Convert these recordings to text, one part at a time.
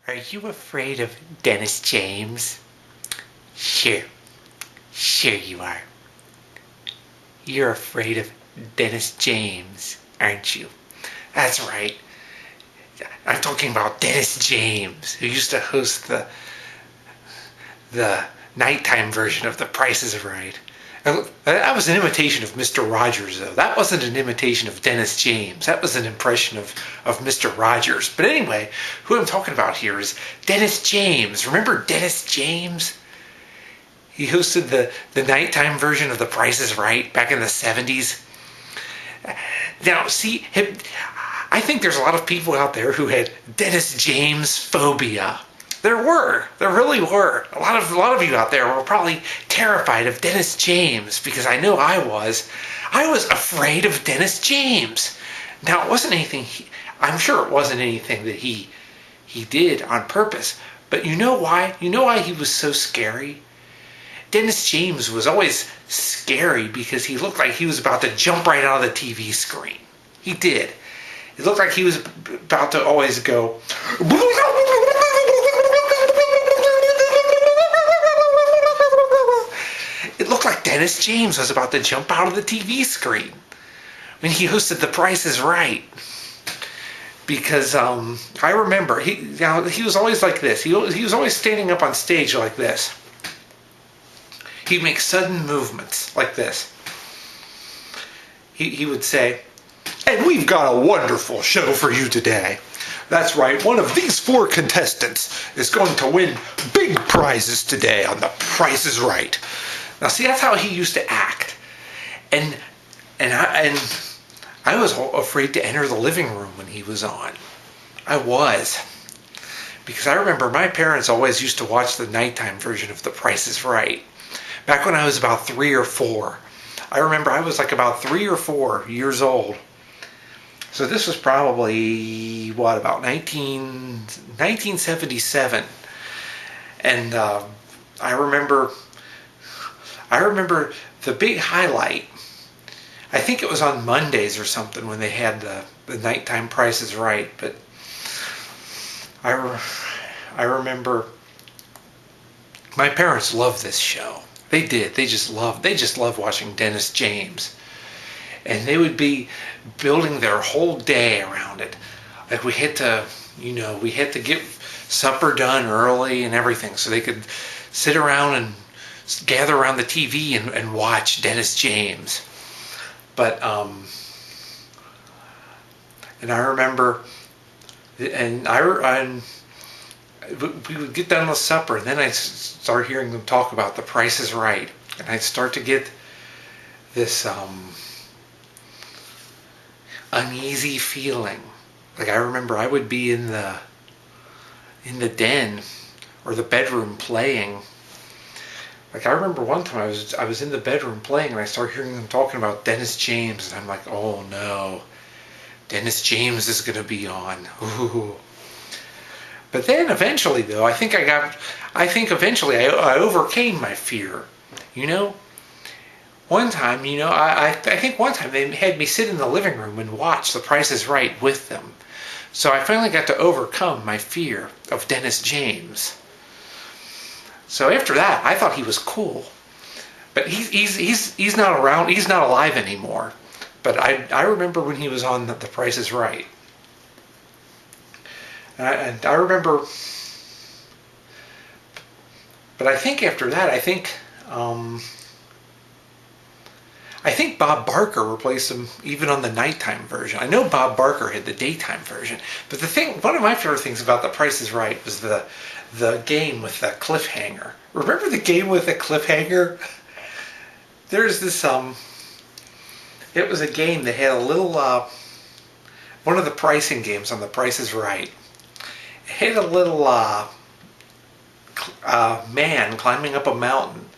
Are you afraid of Dennis James? Sure. Sure you are. You're afraid of Dennis James, aren't you? That's right. I'm talking about Dennis James, who used to host the nighttime version of The Price is Right. That was an imitation of Mr. Rogers, though. That wasn't an imitation of Dennis James. That was an impression of Mr. Rogers. But anyway, who I'm talking about here is Dennis James. Remember Dennis James? He hosted the nighttime version of The Price is Right back in the 70s. Now, see, I think there's a lot of people out there who had Dennis James phobia. There really were. A lot of you out there were probably terrified of Dennis James, because I know I was. I was afraid of Dennis James. Now, it wasn't anything. I'm sure it wasn't anything that he did on purpose. But you know why? You know why he was so scary? Dennis James was always scary because he looked like he was about to jump right out of the TV screen. He did. It looked like he was about to always go. It looked like Dennis James was about to jump out of the TV screen when he hosted The Price is Right. Because I remember he was always like this. He was always standing up on stage like this. He'd make sudden movements like this. He would say, "And we've got a wonderful show for you today. That's right, one of these 4 contestants is going to win big prizes today on The Price is Right." Now, see, that's how he used to act. And I was afraid to enter the living room when he was on. I was. Because I remember my parents always used to watch the nighttime version of The Price is Right. Back when I was about 3 or 4. I remember I was like about 3 or 4 years old. So this was probably, about 1977. And I remember the big highlight. I think it was on Mondays or something when they had the nighttime Price is Right. But I remember my parents loved this show. They did. They just loved watching Dennis James. And they would be building their whole day around it. Like we had to get supper done early and everything so they could sit around and gather around the TV and watch Dennis James. But and I remember, and we would get done with supper, and then I'd start hearing them talk about The Price is Right, and I'd start to get this uneasy feeling. Like I remember I would be in the den or the bedroom playing. Like I remember one time I was in the bedroom playing, and I started hearing them talking about Dennis James, and I'm like, oh no, Dennis James is going to be on. Ooh. But then eventually, though, I think eventually I overcame my fear. One time, I think one time they had me sit in the living room and watch The Price is Right with them. So I finally got to overcome my fear of Dennis James. So after that, I thought he was cool. But he's not around. He's not alive anymore. But I remember when he was on The Price is Right. And I remember, but I think after that, I think Bob Barker replaced him even on the nighttime version. I know Bob Barker had the daytime version, but one of my favorite things about The Price is Right was the game with the cliffhanger. Remember the game with the cliffhanger? There's this it was a game that had a little one of the pricing games on The Price is Right. It had a little man climbing up a mountain.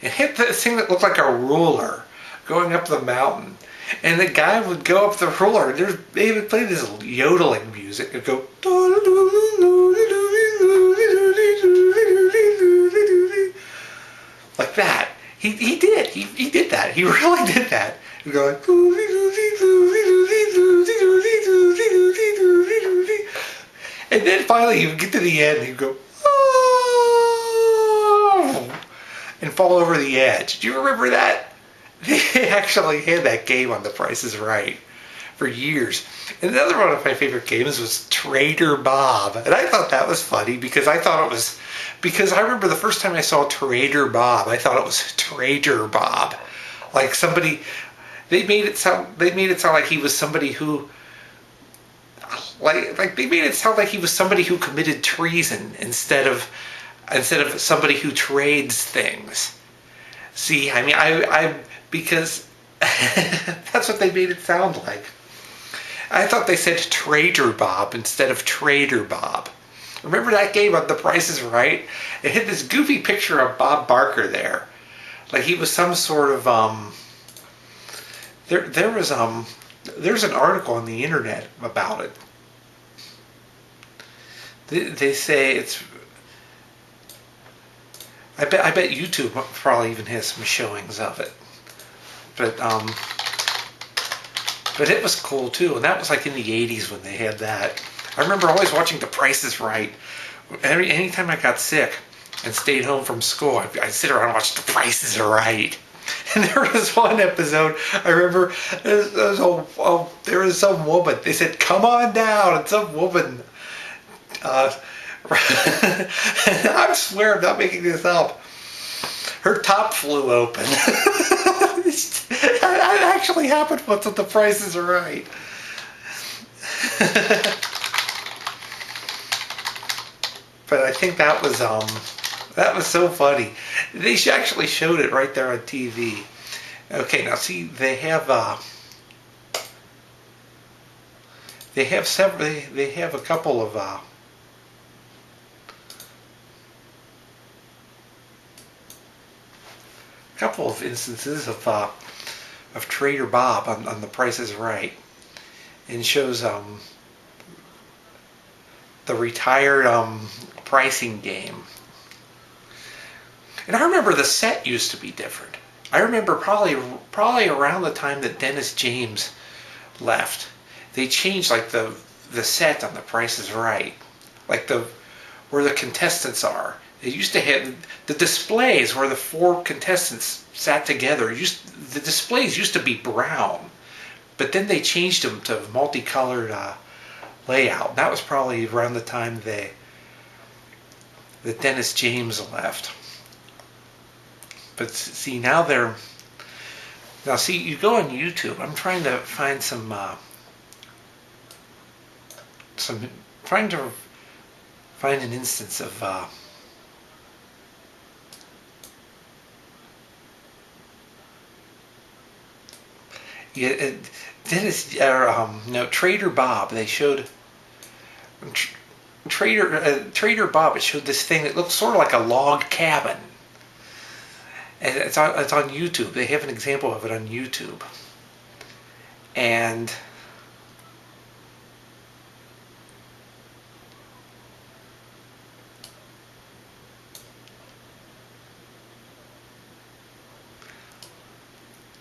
It hit this thing that looked like a ruler going up the mountain. And the guy would go up the ruler, and they would play this yodeling music. It'd go like that. He did. He did that. He really did that. He'd go like, and And then finally he would get to the end and he'd go, oh, and fall over the edge. Do you remember that? They actually had that game on The Price is Right for years. And another one of my favorite games was Trader Bob. And I thought that was funny because I remember the first time I saw Trader Bob, I thought it was Trader Bob. Like somebody, they made it sound like he was somebody who, like they made it sound like he was somebody who committed treason instead of somebody who trades things. See, I mean, because that's what they made it sound like. I thought they said Trader Bob instead of Trader Bob. Remember that game on The Price is Right? It had this goofy picture of Bob Barker there. Like he was some sort of, there's an article on the internet about it. They say it's, I bet YouTube probably even has some showings of it. But it was cool too, and that was like in the 80s when they had that. I remember always watching The Price is Right. Anytime I got sick and stayed home from school, I'd sit around and watch The Price is Right. And there was one episode, I remember, there was some woman, they said, come on down, and some woman, I swear I'm not making this up, her top flew open. That actually happened once with The Price is Right. But I think that was so funny. They actually showed it right there on TV. Okay, now see, they have a couple of instances of Trader Bob on The Price is Right, and shows the retired pricing game. And I remember the set used to be different. I remember probably around the time that Dennis James left, they changed like the set on The Price is Right, like where the contestants are. They used to have the displays where the four contestants sat together. The displays used to be brown, but then they changed them to multicolored layout. That was probably around the time that Dennis James left. But see, you go on YouTube. I'm trying to find trying to find an instance of Trader Bob. They showed Trader Bob. It showed this thing that looked sort of like a log cabin, and it's on YouTube. They have an example of it on YouTube, and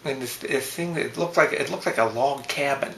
this thing that looked like a log cabin.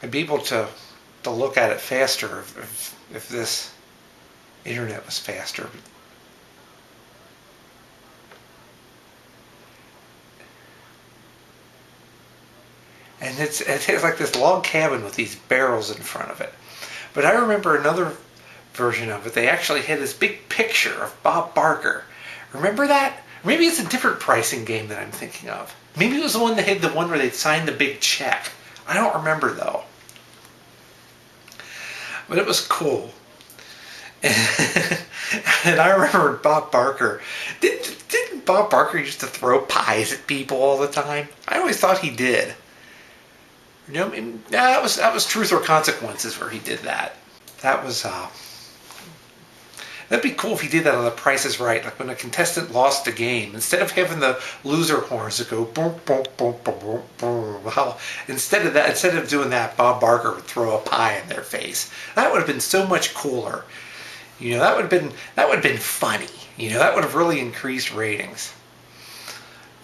I'd be able to look at it faster if this internet was faster. And it has like this log cabin with these barrels in front of it. But I remember another version of it. They actually had this big picture of Bob Barker. Remember that? Maybe it's a different pricing game that I'm thinking of. Maybe it was the one that had the one where they'd sign the big check. I don't remember though. But it was cool. And I remember Bob Barker. Didn't Bob Barker used to throw pies at people all the time? I always thought he did. You know, that was Truth or Consequences where he did that. That was that'd be cool if he did that on The Price is Right. Like when a contestant lost a game, instead of having the loser horns that go boom, boom, boom, boom, boom, boom, well, instead of doing that, Bob Barker would throw a pie in their face. That would have been so much cooler. You know, that would have been funny. You know, that would have really increased ratings.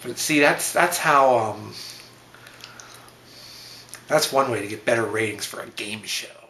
But see, that's how That's one way to get better ratings for a game show.